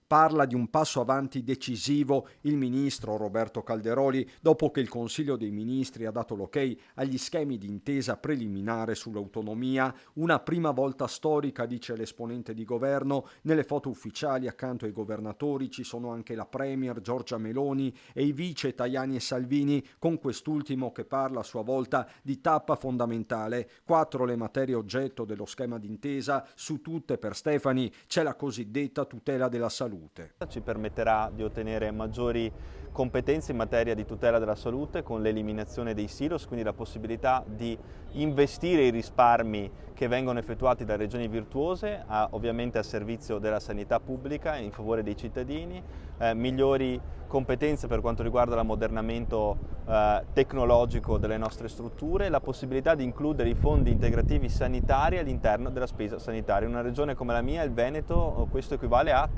Parla di un passo avanti decisivo il ministro Roberto Calderoli dopo che il Consiglio dei Ministri ha dato l'ok agli schemi di intesa preliminare sull'autonomia, una prima volta storica, dice l'esponente di governo. Nelle foto ufficiali accanto ai governatori ci sono anche la premier Giorgia Meloni e i vice Tajani e Salvini, con quest'ultimo che parla a sua volta di tappa fondamentale. 4 le materie oggetto dello schema d'intesa, su tutte per Stefani c'è la cosiddetta tutela della salute. Ci permetterà di ottenere maggiori competenze in materia di tutela della salute con l'eliminazione dei silos, quindi la possibilità di investire i risparmi che vengono effettuati da regioni virtuose ovviamente a servizio della sanità pubblica in favore dei cittadini, migliori competenze per quanto riguarda l'ammodernamento tecnologico delle nostre strutture, la possibilità di includere i fondi integrativi sanitari all'interno della spesa sanitaria. In una regione come la mia, il Veneto, questo equivale a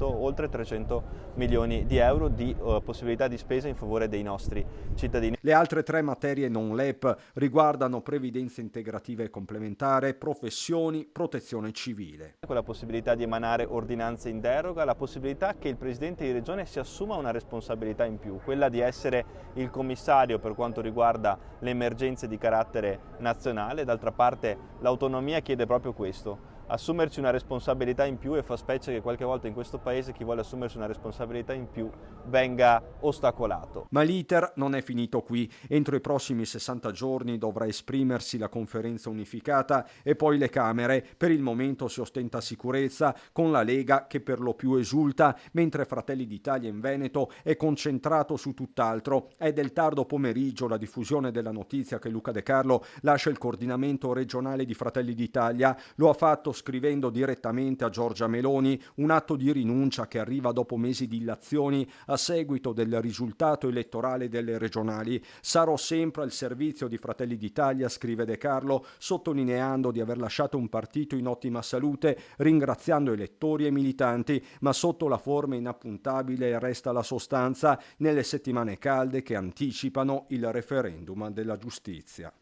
oltre 300 milioni di euro di possibilità di spesa in favore dei nostri cittadini. Le altre 3 materie non LEP riguardano previdenza integrativa e complementare, professioni, protezione civile. Con la possibilità di emanare ordinanze in deroga, la possibilità che il Presidente di Regione si assuma una responsabilità in più, quella di essere il commissario per quanto riguarda le emergenze di carattere nazionale. D'altra parte l'autonomia chiede proprio questo, assumerci una responsabilità in più, e fa specie che qualche volta in questo Paese chi vuole assumersi una responsabilità in più venga ostacolato. Ma l'iter non è finito qui. Entro i prossimi 60 giorni dovrà esprimersi la conferenza unificata e poi le Camere. Per il momento si ostenta sicurezza, con la Lega che per lo più esulta, mentre Fratelli d'Italia in Veneto è concentrato su tutt'altro. È del tardo pomeriggio la diffusione della notizia che Luca De Carlo lascia il coordinamento regionale di Fratelli d'Italia. Lo ha fatto scrivendo direttamente a Giorgia Meloni, un atto di rinuncia che arriva dopo mesi di illazioni a seguito del risultato elettorale delle regionali. Sarò sempre al servizio di Fratelli d'Italia, scrive De Carlo, sottolineando di aver lasciato un partito in ottima salute, ringraziando elettori e militanti, ma sotto la forma inappuntabile resta la sostanza nelle settimane calde che anticipano il referendum della giustizia.